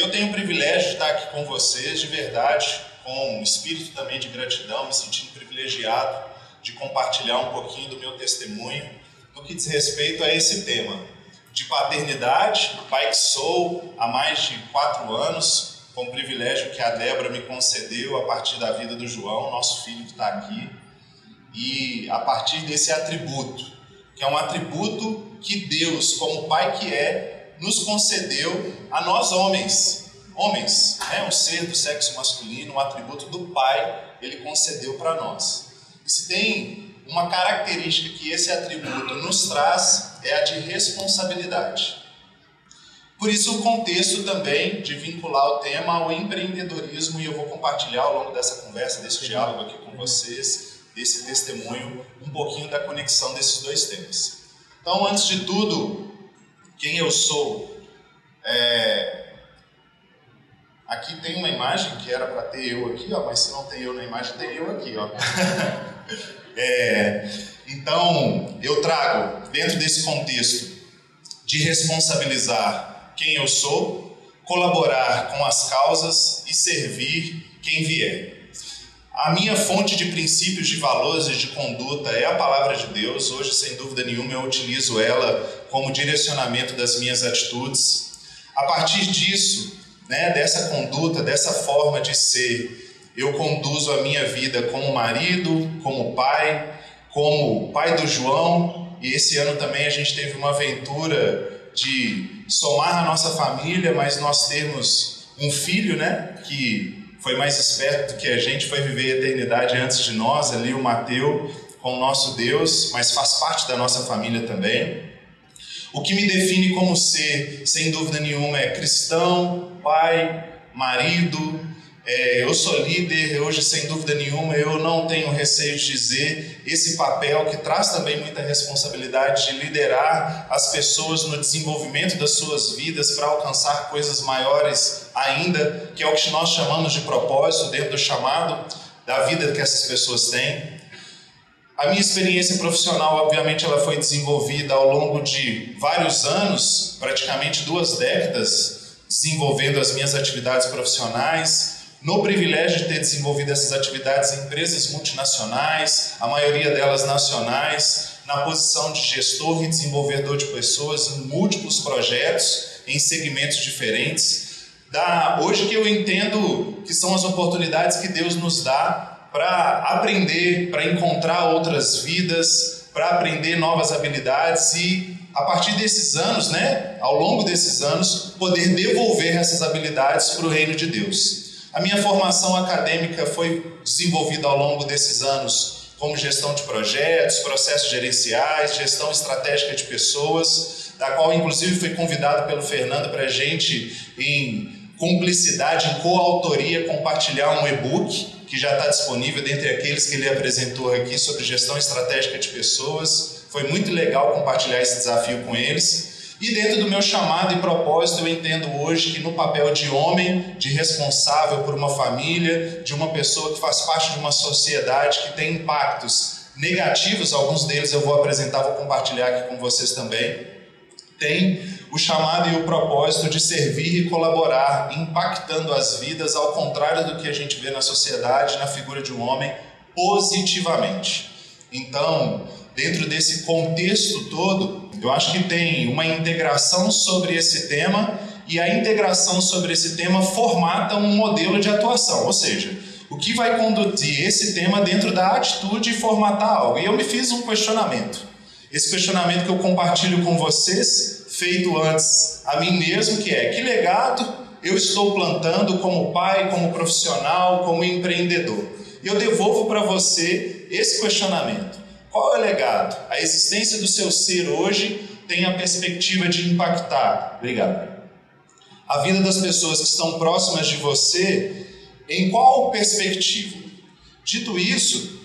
Eu tenho o privilégio de estar aqui com vocês, de verdade, com um espírito também de gratidão, me sentindo privilegiado de compartilhar um pouquinho do meu testemunho no que diz respeito a esse tema de paternidade, pai que sou há mais de 4 anos, com o privilégio que a Débora me concedeu a partir da vida do João, nosso filho que está aqui, e a partir desse atributo, que é um atributo que Deus, como pai que é, nos concedeu a nós homens, né? Um ser do sexo masculino, um atributo do pai, ele concedeu para nós. E se tem uma característica que esse atributo nos traz, é a de responsabilidade. Por isso o contexto também de vincular o tema ao empreendedorismo, e eu vou compartilhar ao longo dessa conversa, desse diálogo aqui com vocês, desse testemunho, um pouquinho da conexão desses dois temas. Então, antes de tudo, quem eu sou? Aqui tem uma imagem que era para ter eu aqui, ó, mas se não tem eu na imagem, tem eu aqui, ó. Então, eu trago, dentro desse contexto de responsabilizar quem eu sou, colaborar com as causas e servir quem vier. A minha fonte de princípios, de valores e de conduta é a palavra de Deus. Hoje, sem dúvida nenhuma, eu utilizo ela como direcionamento das minhas atitudes. A partir disso, dessa conduta, dessa forma de ser, eu conduzo a minha vida como marido, como pai do João, e esse ano também a gente teve uma aventura de somar a nossa família, mas nós termos um filho, que foi mais esperto do que a gente, foi viver a eternidade antes de nós, ali o Mateus, com o nosso Deus, mas faz parte da nossa família também. O que me define como ser, sem dúvida nenhuma, é cristão, pai, marido. Eu sou líder, hoje sem dúvida nenhuma, eu não tenho receio de dizer esse papel que traz também muita responsabilidade de liderar as pessoas no desenvolvimento das suas vidas para alcançar coisas maiores ainda, que é o que nós chamamos de propósito dentro do chamado da vida que essas pessoas têm. A minha experiência profissional, obviamente, ela foi desenvolvida ao longo de vários anos, praticamente 2 décadas, desenvolvendo as minhas atividades profissionais, no privilégio de ter desenvolvido essas atividades em empresas multinacionais, a maioria delas nacionais, na posição de gestor e desenvolvedor de pessoas em múltiplos projetos, em segmentos diferentes. Hoje que eu entendo que são as oportunidades que Deus nos dá para aprender, para encontrar outras vidas, para aprender novas habilidades e, a partir desses anos, ao longo desses anos, poder devolver essas habilidades para o reino de Deus. A minha formação acadêmica foi desenvolvida ao longo desses anos como gestão de projetos, processos gerenciais, gestão estratégica de pessoas, da qual inclusive fui convidado pelo Fernando para a gente, em cumplicidade, em coautoria, compartilhar um e-book que já está disponível dentre aqueles que ele apresentou aqui sobre gestão estratégica de pessoas. Foi muito legal compartilhar esse desafio com eles. E dentro do meu chamado e propósito, eu entendo hoje que no papel de homem, de responsável por uma família, de uma pessoa que faz parte de uma sociedade que tem impactos negativos, alguns deles eu vou apresentar, vou compartilhar aqui com vocês também, tem o chamado e o propósito de servir e colaborar, impactando as vidas, ao contrário do que a gente vê na sociedade, na figura de um homem, positivamente. Então, dentro desse contexto todo, eu acho que tem uma integração sobre esse tema, e a integração sobre esse tema formata um modelo de atuação, ou seja, o que vai conduzir esse tema dentro da atitude e formatar algo. E eu me fiz um questionamento. Esse questionamento que eu compartilho com vocês, feito antes a mim mesmo, que é: que legado eu estou plantando como pai, como profissional, como empreendedor? E eu devolvo para você esse questionamento. Qual é o legado? A existência do seu ser hoje tem a perspectiva de impactar, a vida das pessoas que estão próximas de você, em qual perspectiva? Dito isso,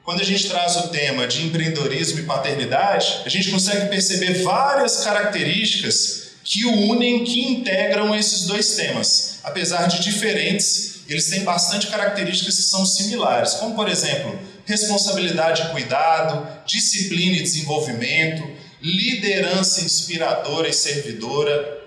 quando a gente traz o tema de empreendedorismo e paternidade, a gente consegue perceber várias características que unem, que integram esses dois temas. Apesar de diferentes, eles têm bastante características que são similares, como, por exemplo, responsabilidade e cuidado, disciplina e desenvolvimento, liderança inspiradora e servidora,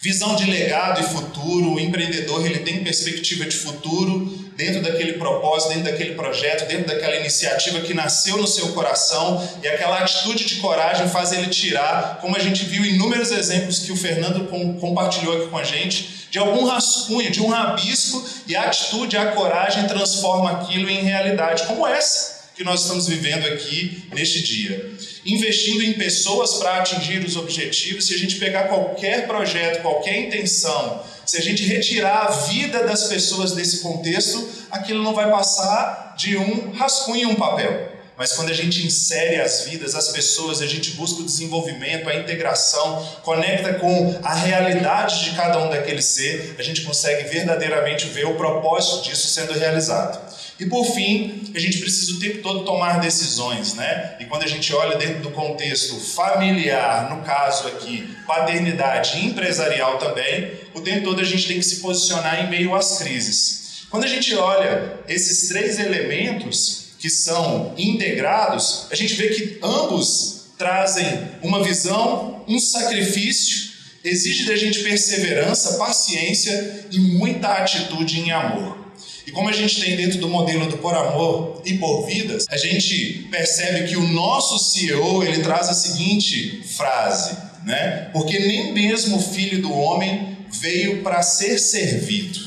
Visão de legado e futuro. O empreendedor, ele tem perspectiva de futuro dentro daquele propósito, dentro daquele projeto, dentro daquela iniciativa que nasceu no seu coração, e aquela atitude de coragem faz ele tirar, como a gente viu inúmeros exemplos que o Fernando compartilhou aqui com a gente, de algum rascunho, de um rabisco, e a atitude, a coragem transforma aquilo em realidade, como essa que nós estamos vivendo aqui neste dia. Investindo em pessoas para atingir os objetivos. Se a gente pegar qualquer projeto, qualquer intenção, se a gente retirar a vida das pessoas desse contexto, aquilo não vai passar de um rascunho em um papel. Mas quando a gente insere as vidas, as pessoas, a gente busca o desenvolvimento, a integração, conecta com a realidade de cada um daquele ser, a gente consegue verdadeiramente ver o propósito disso sendo realizado. E por fim, a gente precisa o tempo todo tomar decisões, né? E quando a gente olha dentro do contexto familiar, no caso aqui, paternidade e empresarial também, o tempo todo a gente tem que se posicionar em meio às crises. Quando a gente olha esses três elementos que são integrados, a gente vê que ambos trazem uma visão, um sacrifício, exige da gente perseverança, paciência e muita atitude em amor. E como a gente tem dentro do modelo do Por Amor e Por Vidas, a gente percebe que o nosso CEO, ele traz a seguinte frase, né? Porque nem mesmo o Filho do Homem veio para ser servido,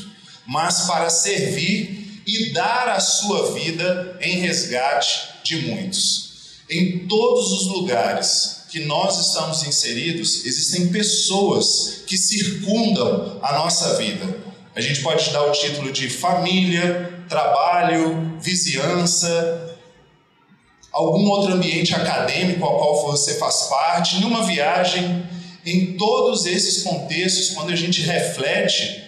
mas para servir e dar a sua vida em resgate de muitos. Em todos os lugares que nós estamos inseridos, existem pessoas que circundam a nossa vida. A gente pode dar o título de família, trabalho, vizinhança, algum outro ambiente acadêmico ao qual você faz parte, em uma viagem. Em todos esses contextos, quando a gente reflete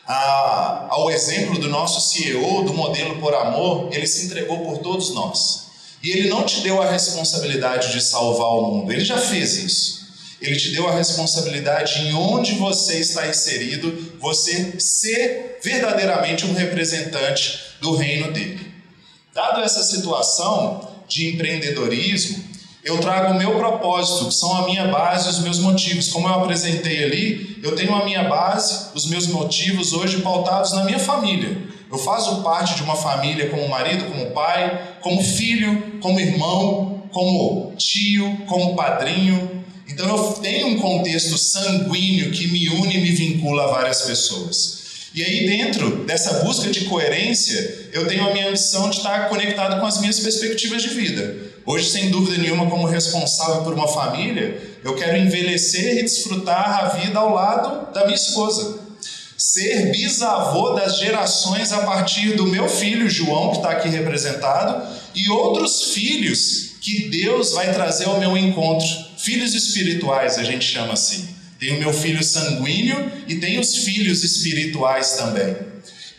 ao exemplo do nosso CEO, do modelo Por Amor, ele se entregou por todos nós. E ele não te deu a responsabilidade de salvar o mundo, ele já fez isso. Ele te deu a responsabilidade em onde você está inserido, você ser verdadeiramente um representante do reino dele. Dado essa situação de empreendedorismo, eu trago o meu propósito, que são a minha base e os meus motivos. Como eu apresentei ali, eu tenho a minha base, os meus motivos hoje pautados na minha família. Eu faço parte de uma família como marido, como pai, como filho, como irmão, como tio, como padrinho. Então eu tenho um contexto sanguíneo que me une e me vincula a várias pessoas. E aí dentro dessa busca de coerência, eu tenho a minha ambição de estar conectado com as minhas perspectivas de vida. Hoje, sem dúvida nenhuma, como responsável por uma família, eu quero envelhecer e desfrutar a vida ao lado da minha esposa. Ser bisavô das gerações a partir do meu filho João, que está aqui representado, e outros filhos que Deus vai trazer ao meu encontro. Filhos espirituais, a gente chama assim. Tem o meu filho sanguíneo e tem os filhos espirituais também.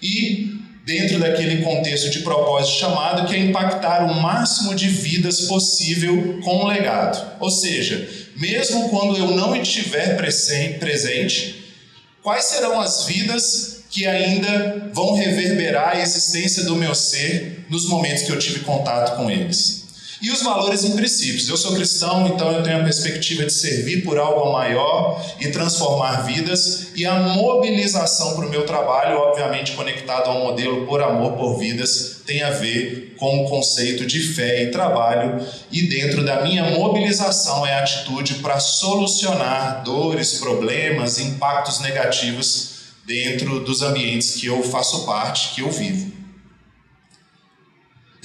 E dentro daquele contexto de propósito chamado, que é impactar o máximo de vidas possível com um legado. Ou seja, mesmo quando eu não estiver presente, quais serão as vidas que ainda vão reverberar a existência do meu ser nos momentos que eu tive contato com eles? E os valores e princípios. Eu sou cristão, então eu tenho a perspectiva de servir por algo maior e transformar vidas. E a mobilização para o meu trabalho, obviamente conectado ao modelo Por Amor, Por Vidas, tem a ver com o conceito de fé e trabalho. E dentro da minha mobilização é a atitude para solucionar dores, problemas, impactos negativos dentro dos ambientes que eu faço parte, que eu vivo.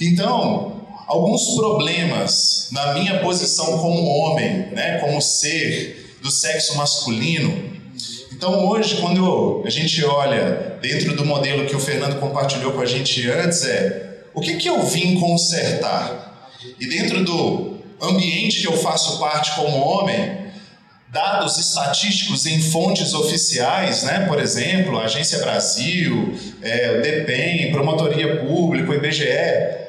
Então, alguns problemas na minha posição como homem, né, como ser do sexo masculino. Então hoje, quando a gente olha dentro do modelo que o Fernando compartilhou com a gente antes, o que eu vim consertar? E dentro do ambiente que eu faço parte como homem, dados estatísticos em fontes oficiais, né, por exemplo, a Agência Brasil, o DEPEN, Promotoria Pública, o IBGE,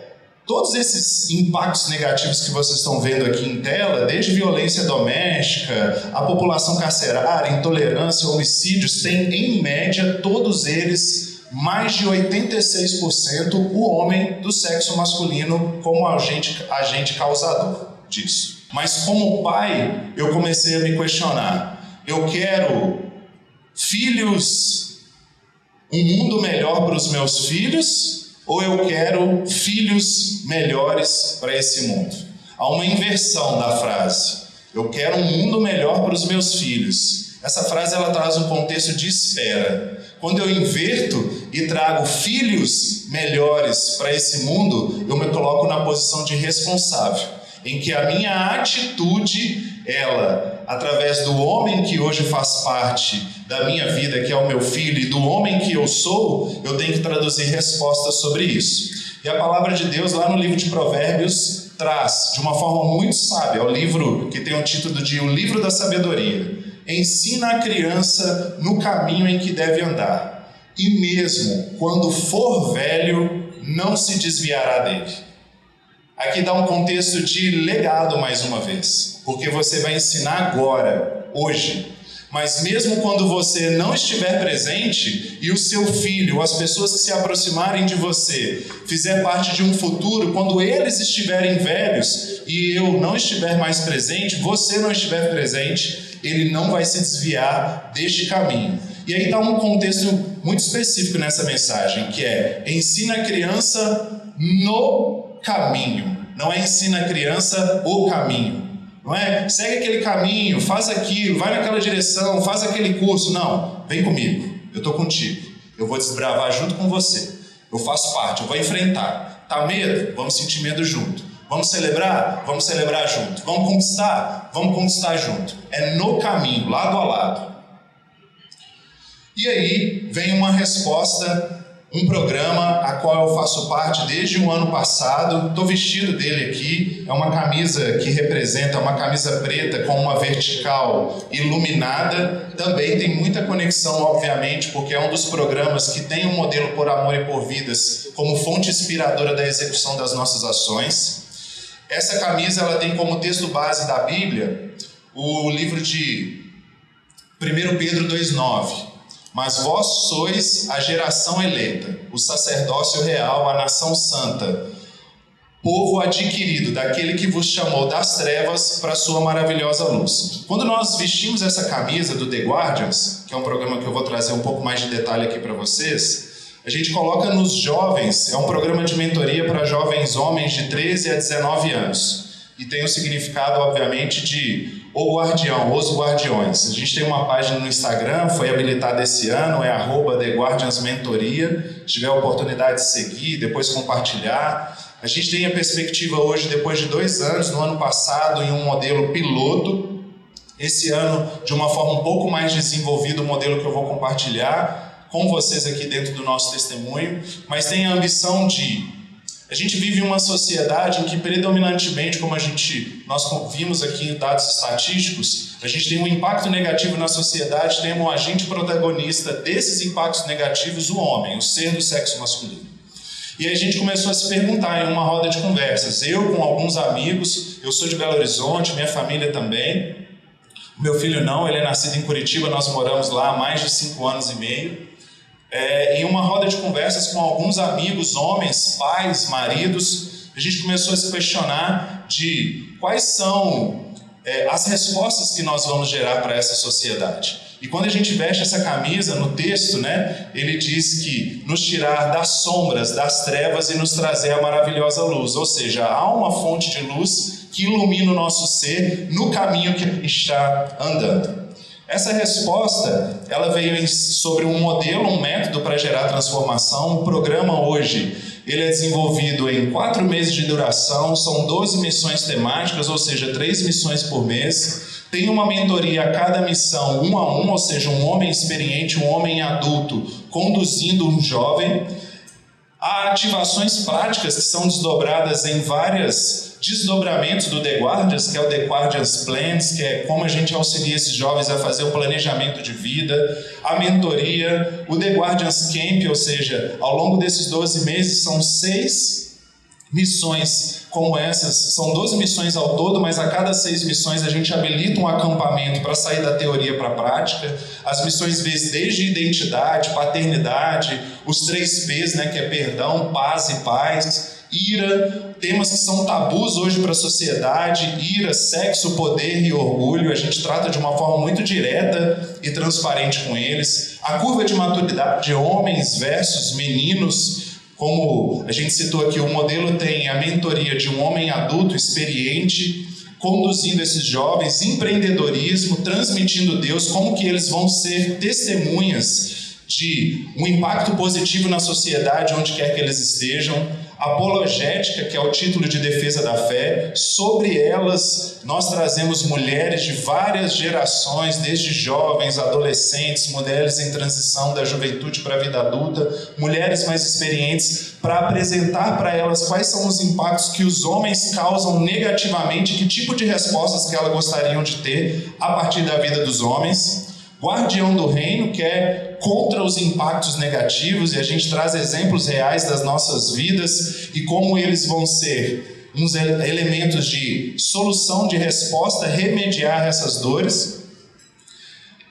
todos esses impactos negativos que vocês estão vendo aqui em tela, desde violência doméstica, a população carcerária, intolerância, homicídios, têm em média, todos eles, mais de 86% o homem do sexo masculino como agente causador disso. Mas como pai, eu comecei a me questionar. Eu quero filhos, um mundo melhor para os meus filhos, ou eu quero filhos melhores para esse mundo? Há uma inversão da frase. Eu quero um mundo melhor para os meus filhos. Essa frase ela traz um contexto de espera. Quando eu inverto e trago filhos melhores para esse mundo, eu me coloco na posição de responsável, em que a minha atitude, ela, através do homem que hoje faz parte da minha vida, que é o meu filho, e do homem que eu sou, eu tenho que traduzir respostas sobre isso. E a palavra de Deus, lá no livro de Provérbios, traz de uma forma muito sábia, é o livro que tem o título de O Livro da Sabedoria. Ensina a criança no caminho em que deve andar, e mesmo quando for velho, não se desviará dele. Aqui dá um contexto de legado mais uma vez, porque você vai ensinar agora, hoje, mas mesmo quando você não estiver presente e o seu filho, as pessoas que se aproximarem de você, fizer parte de um futuro, quando eles estiverem velhos e eu não estiver mais presente, você não estiver presente, ele não vai se desviar deste caminho. E aí dá um contexto muito específico nessa mensagem, que é: ensina a criança no caminho. Não é ensina a criança o caminho. Não é segue aquele caminho, faz aquilo, vai naquela direção, faz aquele curso. Não, vem comigo, eu estou contigo. Eu vou desbravar junto com você. Eu faço parte, eu vou enfrentar. Tá medo? Vamos sentir medo junto. Vamos celebrar? Vamos celebrar junto. Vamos conquistar? Vamos conquistar junto. É no caminho, lado a lado. E aí vem uma resposta, um programa a qual eu faço parte desde o ano passado. Estou vestido dele aqui. É uma camisa que representa, uma camisa preta com uma vertical iluminada. Também tem muita conexão, obviamente, porque é um dos programas que tem um modelo Por Amor e por Vidas como fonte inspiradora da execução das nossas ações. Essa camisa ela tem como texto base da Bíblia o livro de 1 Pedro 2,9. Mas vós sois a geração eleita, o sacerdócio real, a nação santa, povo adquirido daquele que vos chamou das trevas para a sua maravilhosa luz. Quando nós vestimos essa camisa do The Guardians, que é um programa que eu vou trazer um pouco mais de detalhe aqui para vocês, a gente coloca nos jovens, é um programa de mentoria para jovens homens de 13 a 19 anos. E tem o significado, obviamente, de o guardião, os guardiões. A gente tem uma página no Instagram, foi habilitada esse ano, é @TheGuardiansMentoria. Se tiver a oportunidade de seguir, depois compartilhar. A gente tem a perspectiva hoje, depois de 2 anos, no ano passado, em um modelo piloto. Esse ano, de uma forma um pouco mais desenvolvida, o modelo que eu vou compartilhar com vocês aqui dentro do nosso testemunho, mas tem a ambição de... A gente vive uma sociedade em que predominantemente, como nós vimos aqui em dados estatísticos, a gente tem um impacto negativo na sociedade, tem um agente protagonista desses impactos negativos, o homem, o ser do sexo masculino. E aí a gente começou a se perguntar em uma roda de conversas, eu com alguns amigos, eu sou de Belo Horizonte, minha família também, meu filho não, ele é nascido em Curitiba, nós moramos lá há mais de 5 anos e meio. Em uma roda de conversas com alguns amigos, homens, pais, maridos, a gente começou a se questionar de quais são as respostas que nós vamos gerar para essa sociedade. E quando a gente veste essa camisa, no texto, ele diz que nos tirar das sombras, das trevas e nos trazer a maravilhosa luz. Ou seja, há uma fonte de luz que ilumina o nosso ser no caminho que está andando. Essa resposta, ela veio sobre um modelo, um método para gerar transformação. O programa hoje, ele é desenvolvido em 4 meses de duração, são 12 missões temáticas, ou seja, 3 missões por mês. Tem uma mentoria a cada missão, 1 a 1, ou seja, um homem experiente, um homem adulto, conduzindo um jovem. Há ativações práticas que são desdobradas em vários desdobramentos do The Guardians, que é o The Guardians Plans, que é como a gente auxilia esses jovens a fazer o planejamento de vida, a mentoria, o The Guardians Camp, ou seja, ao longo desses 12 meses são 6 missões como essas, são 12 missões ao todo, mas a cada 6 missões a gente habilita um acampamento para sair da teoria para a prática. As missões vêm desde identidade, paternidade, os 3 P's, que é perdão, paz e paz. ira, temas que são tabus hoje para a sociedade, ira, sexo, poder e orgulho. A gente trata de uma forma muito direta e transparente com eles. A curva de maturidade de homens versus meninos, como a gente citou aqui, o modelo tem a mentoria de um homem adulto experiente, conduzindo esses jovens, empreendedorismo, transmitindo Deus, como que eles vão ser testemunhas de um impacto positivo na sociedade, onde quer que eles estejam. Apologética, que é o título de defesa da fé. Sobre elas, nós trazemos mulheres de várias gerações, desde jovens, adolescentes, mulheres em transição da juventude para a vida adulta, mulheres mais experientes, para apresentar para elas quais são os impactos que os homens causam negativamente, que tipo de respostas que elas gostariam de ter a partir da vida dos homens. Guardião do reino, que é contra os impactos negativos, e a gente traz exemplos reais das nossas vidas e como eles vão ser uns elementos de solução, de resposta, remediar essas dores.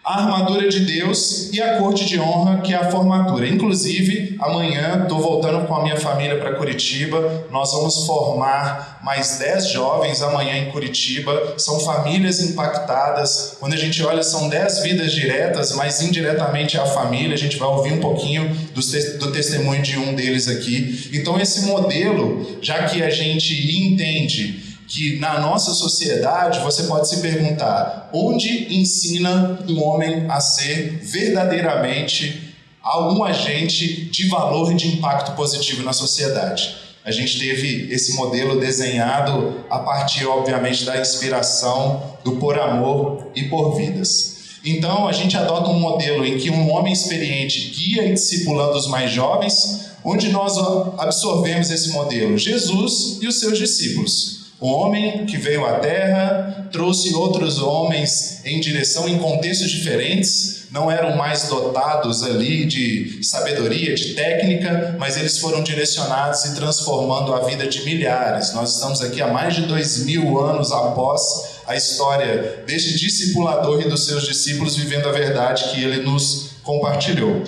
A armadura de Deus e a corte de honra, que é a formatura. Inclusive, amanhã estou voltando com a minha família para Curitiba. Nós vamos formar mais 10 jovens amanhã em Curitiba. São famílias impactadas. Quando a gente olha, são 10 vidas diretas, mas indiretamente é a família. A gente vai ouvir um pouquinho do testemunho de um deles aqui. Então, esse modelo, já que a gente entende que na nossa sociedade você pode se perguntar: onde ensina um homem a ser verdadeiramente algum agente de valor e de impacto positivo na sociedade? A gente teve esse modelo desenhado a partir, obviamente, da inspiração do Por Amor e por Vidas. Então, a gente adota um modelo em que um homem experiente guia e discipulando os mais jovens. Onde nós absorvemos esse modelo? Jesus e os seus discípulos. O homem que veio à Terra trouxe outros homens em contextos diferentes, não eram mais dotados ali de sabedoria, de técnica, mas eles foram direcionados e transformando a vida de milhares. Nós estamos aqui há mais de 2000 anos após a história deste discipulador e dos seus discípulos vivendo a verdade que ele nos compartilhou.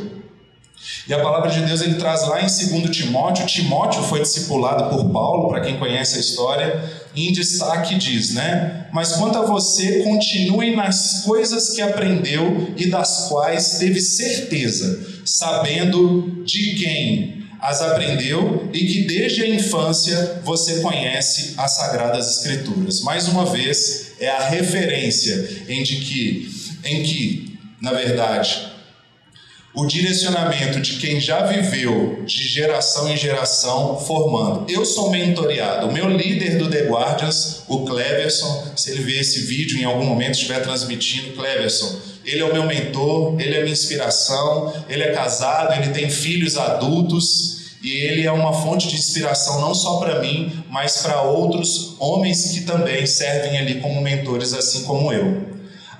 E a palavra de Deus ele traz lá em 2 Timóteo. Timóteo foi discipulado por Paulo, para quem conhece a história, e em destaque diz, mas quanto a você, continue nas coisas que aprendeu e das quais teve certeza, sabendo de quem as aprendeu e que desde a infância você conhece as Sagradas Escrituras. Mais uma vez, é a referência em que, na verdade, o direcionamento de quem já viveu de geração em geração formando. Eu sou mentoreado. O meu líder do The Guardians, o Cleverson, se ele ver esse vídeo em algum momento, estiver transmitindo, Cleverson, ele é o meu mentor, ele é a minha inspiração, ele é casado, ele tem filhos adultos e ele é uma fonte de inspiração não só para mim, mas para outros homens que também servem ali como mentores, assim como eu.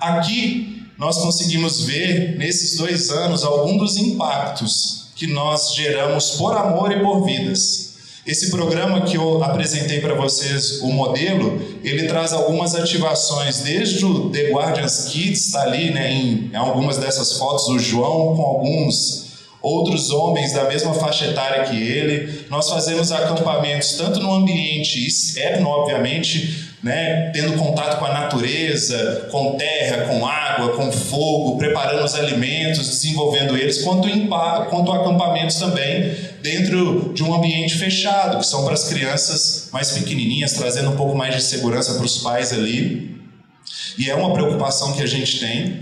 Aqui, nós conseguimos ver, nesses 2 anos, alguns dos impactos que nós geramos por amor e por vidas. Esse programa que eu apresentei para vocês, o modelo, ele traz algumas ativações, desde o The Guardians Kids, está ali em algumas dessas fotos, o João com alguns outros homens da mesma faixa etária que ele. Nós fazemos acampamentos tanto no ambiente externo, obviamente, tendo contato com a natureza, com terra, com água, com fogo, preparando os alimentos, desenvolvendo eles, quanto acampamentos também dentro de um ambiente fechado, que são para as crianças mais pequenininhas, trazendo um pouco mais de segurança para os pais ali. E é uma preocupação que a gente tem.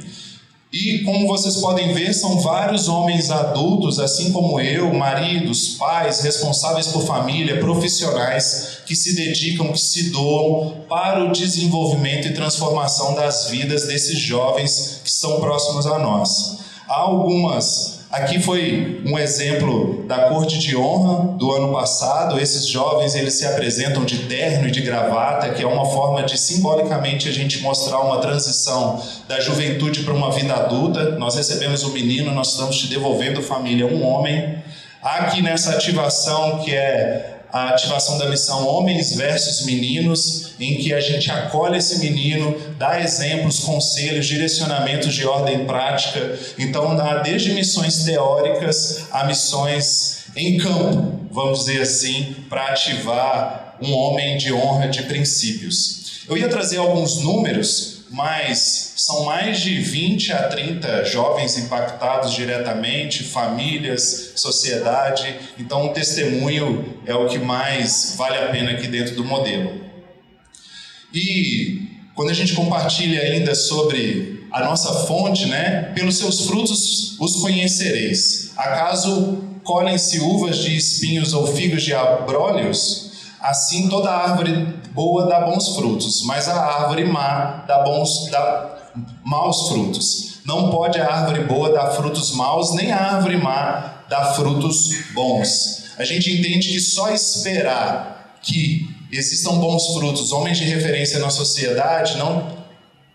E como vocês podem ver, são vários homens adultos, assim como eu, maridos, pais, responsáveis por família, profissionais, que se dedicam, que se doam para o desenvolvimento e transformação das vidas desses jovens que estão próximos a nós. Há algumas... Aqui foi um exemplo da corte de honra do ano passado. Esses jovens, eles se apresentam de terno e de gravata, que é uma forma de simbolicamente a gente mostrar uma transição da juventude para uma vida adulta. Nós recebemos um menino, nós estamos te devolvendo, família, um homem. Aqui nessa ativação, que é a ativação da missão Homens versus Meninos, em que a gente acolhe esse menino, dá exemplos, conselhos, direcionamentos de ordem prática. Então, dá desde missões teóricas a missões em campo, vamos dizer assim, para ativar um homem de honra, de princípios. Eu ia trazer alguns números, mas são mais de 20 a 30 jovens impactados diretamente, famílias, sociedade. Então, o testemunho é o que mais vale a pena aqui dentro do modelo. E quando a gente compartilha ainda sobre a nossa fonte, né? Pelos seus frutos os conhecereis. Acaso colhem-se uvas de espinhos ou figos de abrolhos? Assim toda árvore boa dá bons frutos, mas a árvore má dá maus frutos. Não pode a árvore boa dar frutos maus, nem a árvore má dar frutos bons. A gente entende que só esperar que existam bons frutos, homens de referência na sociedade, não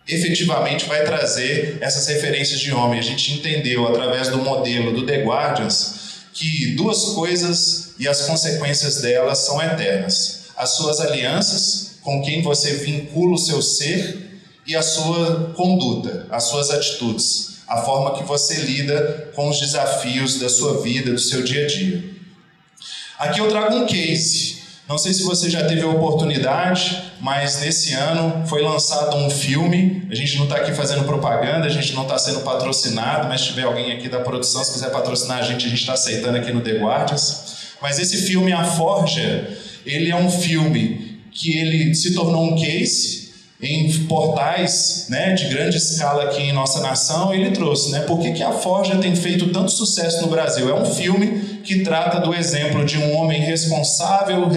efetivamente vai trazer essas referências de homem. A gente entendeu através do modelo do The Guardians que duas coisas e as consequências delas são eternas: as suas alianças, com quem você vincula o seu ser, e a sua conduta, as suas atitudes, a forma que você lida com os desafios da sua vida, do seu dia a dia. Aqui eu trago um case. Não sei se você já teve a oportunidade, mas nesse ano foi lançado um filme. A gente não está aqui fazendo propaganda, a gente não está sendo patrocinado, mas se tiver alguém aqui da produção, se quiser patrocinar a gente está aceitando aqui no The Guardians. Mas esse filme, A Forja, ele é um filme que ele se tornou um case em portais, né, de grande escala aqui em nossa nação. Ele trouxe, né, por que a Forja tem feito tanto sucesso no Brasil? É um filme que trata do exemplo de um homem responsável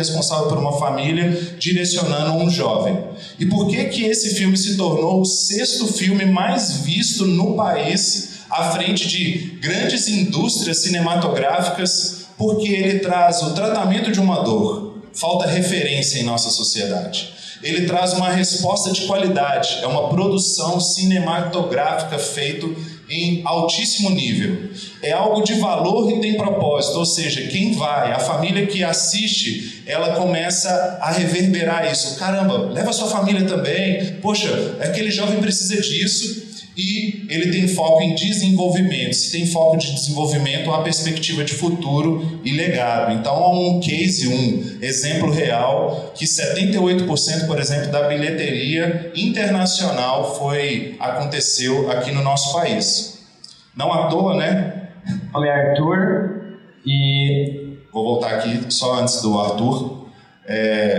por uma família, direcionando um jovem. E por que esse filme se tornou o 6º filme mais visto no país, à frente de grandes indústrias cinematográficas? Porque ele traz o tratamento de uma dor. Falta referência em nossa sociedade. Ele traz uma resposta de qualidade, é uma produção cinematográfica feita em altíssimo nível. É algo de valor e tem propósito, ou seja, quem vai, a família que assiste, ela começa a reverberar isso. Caramba, leva a sua família também. Poxa, aquele jovem precisa disso. E ele tem foco em desenvolvimento. Se tem foco de desenvolvimento, há perspectiva de futuro e legado. Então, há um case, um exemplo real, que 78%, por exemplo, da bilheteria internacional aconteceu aqui no nosso país. Não à toa, né? Meu nome é Arthur e... Vou voltar aqui só antes do Arthur.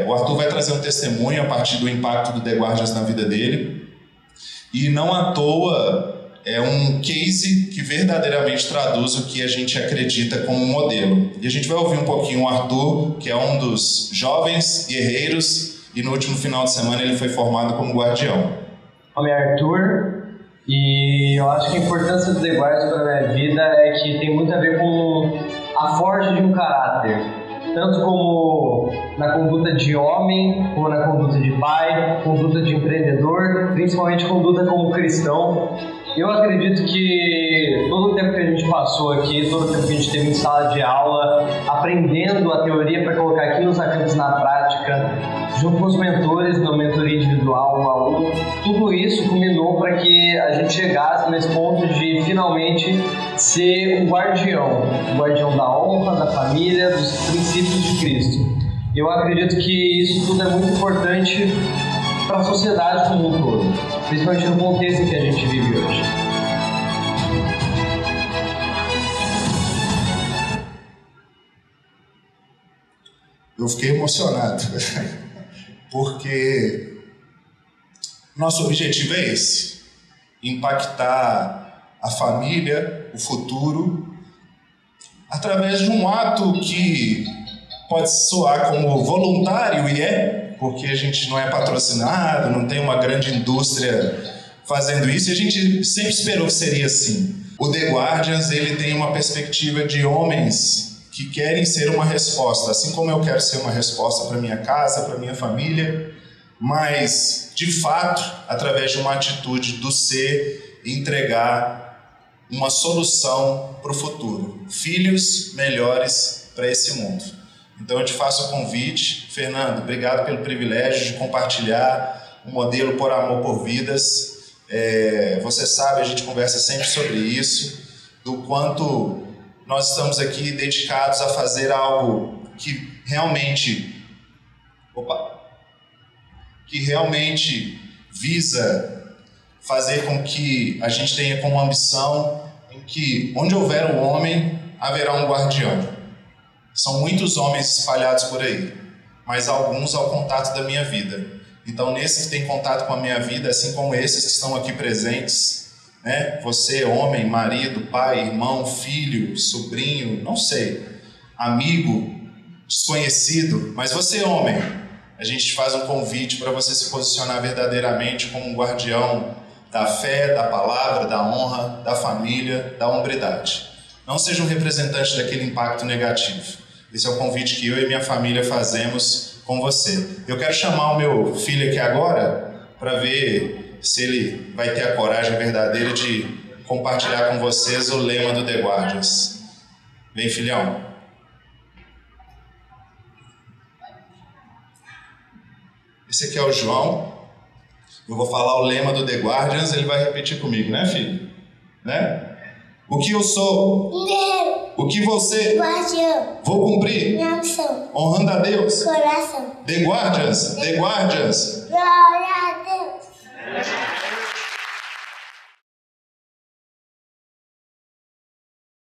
O Arthur vai trazer um testemunho a partir do impacto do The Guardians na vida dele. E não à toa é um case que verdadeiramente traduz o que a gente acredita como modelo. E a gente vai ouvir um pouquinho o Arthur, que é um dos jovens guerreiros, e no último final de semana ele foi formado como guardião. Meu nome é Arthur e eu acho que a importância do The Guardians para a minha vida é que tem muito a ver com a forja de um caráter. Tanto como na conduta de homem, como na conduta de pai, conduta de empreendedor, principalmente conduta como cristão. Eu acredito que todo o tempo que a gente passou aqui, todo o tempo que a gente teve em sala de aula, aprendendo a teoria para colocar aqui nos acampos na prática, junto com os mentores, na mentoria individual, 1 a 1, tudo isso culminou para que a gente chegasse nesse ponto de finalmente ser um guardião da honra, da família, dos princípios de Cristo. Eu acredito que isso tudo é muito importante para a sociedade como um todo, principalmente no contexto em que a gente vive hoje. Eu fiquei emocionado, porque nosso objetivo é esse: impactar a família, o futuro, através de um ato que pode soar como voluntário, e porque a gente não é patrocinado, não tem uma grande indústria fazendo isso, e a gente sempre esperou que seria assim. O The Guardians, ele tem uma perspectiva de homens que querem ser uma resposta, assim como eu quero ser uma resposta para minha casa, para minha família, mas, de fato, através de uma atitude do ser, entregar uma solução para o futuro. Filhos melhores para esse mundo. Então eu te faço o convite, Fernando, obrigado pelo privilégio de compartilhar um modelo por amor por vidas. Você sabe, a gente conversa sempre sobre isso, do quanto nós estamos aqui dedicados a fazer algo que realmente visa fazer com que a gente tenha como ambição em que onde houver um homem, haverá um guardião. São muitos homens espalhados por aí, mas alguns ao contato da minha vida. Então, nesses que têm contato com a minha vida, assim como esses que estão aqui presentes, né? Você, homem, marido, pai, irmão, filho, sobrinho, não sei, amigo, desconhecido, mas você, homem, a gente faz um convite para você se posicionar verdadeiramente como um guardião da fé, da palavra, da honra, da família, da hombridade. Não seja um representante daquele impacto negativo. Esse é o convite que eu e minha família fazemos com você. Eu quero chamar o meu filho aqui agora para ver se ele vai ter a coragem verdadeira de compartilhar com vocês o lema do The Guardians. Vem, filhão. Esse aqui é o João. Eu vou falar o lema do The Guardians, ele vai repetir comigo, né, filho? Né? O que eu sou? O que você? Guardião. Vou cumprir? Minha missão. Honrando a Deus? Coração. The Guardians. The Guardians. Glória.